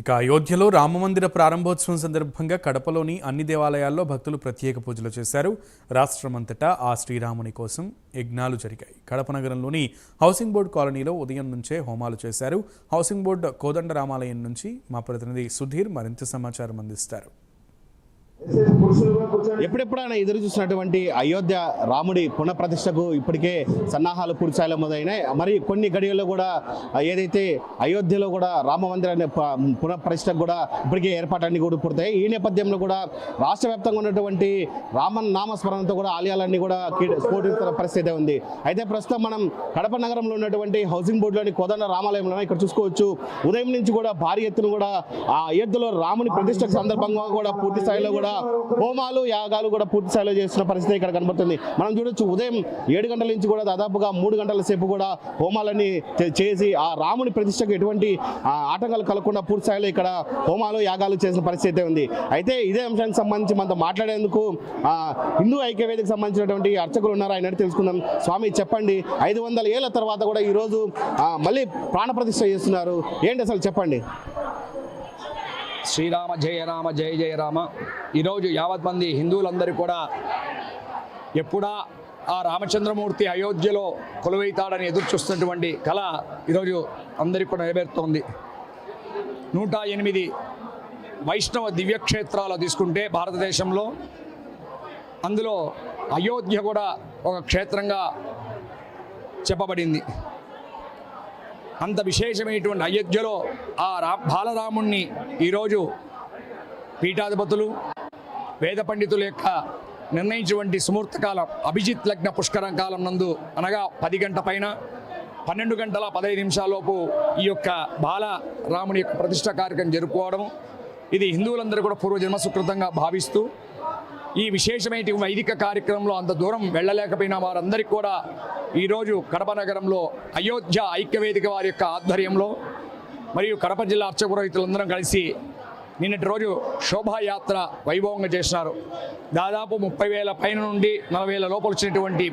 ఇక అయోధ్యలో రామమందిర ప్రారంభోత్సవం సందర్భంగా కడపలోని అన్ని దేవాలయాల్లో భక్తులు ప్రత్యేక పూజలు చేశారు. రాష్ట్రమంతటా ఆ శ్రీరాముని కోసం యజ్ఞాలు జరిగాయి. కడప నగరంలోని హౌసింగ్ బోర్డు కాలనీలో ఉదయం నుంచే హోమాలు చేశారు. హౌసింగ్ బోర్డు కోదండరామాలయం నుంచి మా ప్రతినిధి సుధీర్ మరింత సమాచారం అందిస్తారు. ఎప్పుడెప్పుడైనా ఎదురు చూసినటువంటి అయోధ్య రాముడి పునఃప్రతిష్టకు ఇప్పటికే సన్నాహాలు పూర్తిస్థాయిలో మొదలైనాయి. మరి కొన్ని గడియల్లో కూడా ఏదైతే అయోధ్యలో కూడా రామ మందిరాన్ని పునఃప్రతిష్టకు కూడా ఇప్పటికే ఏర్పాట్లన్నీ కూడా పూర్తయి. ఈ నేపథ్యంలో కూడా రాష్ట్ర వ్యాప్తంగా ఉన్నటువంటి రామన్ నామస్మరణతో కూడా ఆలయాలన్నీ కూడా స్ఫోటిస్తున్న పరిస్థితి ఉంది. అయితే ప్రస్తుతం మనం కడప నగరంలో ఉన్నటువంటి హౌసింగ్ బోర్డులోని కోదండ రామాలయంలో ఇక్కడ చూసుకోవచ్చు. ఉదయం నుంచి కూడా భారీ ఎత్తున కూడా ఆ అయోధ్యలో రాముని ప్రతిష్టకు సందర్భంగా కూడా పూర్తి స్థాయిలో కూడా హోమాలు యాగాలు కూడా పూర్తి స్థాయిలో చేస్తున్న పరిస్థితి ఇక్కడ కనబడుతుంది. మనం చూడొచ్చు ఉదయం 7 గంటల నుంచి కూడా దాదాపుగా 3 గంటల సేపు కూడా హోమాలన్నీ చేసి ఆ రాముని ప్రతిష్టకు ఎటువంటి ఆటంకాలు కలగకుండా పూర్తి స్థాయిలో ఇక్కడ హోమాలు యాగాలు చేసిన పరిస్థితి ఉంది. అయితే ఇదే అంశానికి సంబంధించి మనతో మాట్లాడేందుకు హిందూ ఐక్యవేదికకు సంబంధించినటువంటి అర్చకులు ఉన్నారు. ఆయన తెలుసుకుందాం. స్వామి చెప్పండి, 500 ఏళ్ల తర్వాత కూడా ఈరోజు మళ్ళీ ప్రాణప్రతిష్ఠ చేస్తున్నారు, ఏంటి అసలు చెప్పండి. శ్రీరామ జయ రామ జయ జయ రామ. ఈరోజు యావత్ మంది హిందువులందరూ కూడా ఎప్పుడా ఆ రామచంద్రమూర్తి అయోధ్యలో కొలువైతాడని ఎదురు చూస్తున్నటువంటి కళ ఈరోజు అందరికీ కూడా నెరవేరుతోంది. 108 వైష్ణవ దివ్యక్షేత్రాలు తీసుకుంటే భారతదేశంలో అందులో అయోధ్య కూడా ఒక క్షేత్రంగా చెప్పబడింది. అంత విశేషమైనటువంటి అయోధ్యలో ఆ బాలరాముణ్ణి ఈరోజు పీఠాధిపతులు వేద పండితుల యొక్క నిర్ణయించినటువంటి సుముహూర్తకాలం అభిజిత్ లగ్న పుష్కరం కాలం నందు అనగా 10 గంటల పైన 12 గంటల 15 నిమిషాలలోపు ఈ యొక్క బాలరాముని యొక్క ప్రతిష్ట కార్యక్రమం జరుపుకోవడం ఇది హిందువులందరూ కూడా పూర్వజన్మ సుకృతంగా భావిస్తూ ఈ విశేషమైన వైదిక కార్యక్రమంలో అంత దూరం వెళ్ళలేకపోయిన వారందరికీ కూడా ఈరోజు కడప నగరంలో అయోధ్య ఐక్యవేదిక వారి యొక్క ఆధ్వర్యంలో మరియు కడప జిల్లా అర్చకురైతులందరం కలిసి నిన్నటి రోజు శోభాయాత్ర వైభవంగా చేసినారు. దాదాపు 30,000 పైన నుండి 40,000 లోపల వచ్చినటువంటి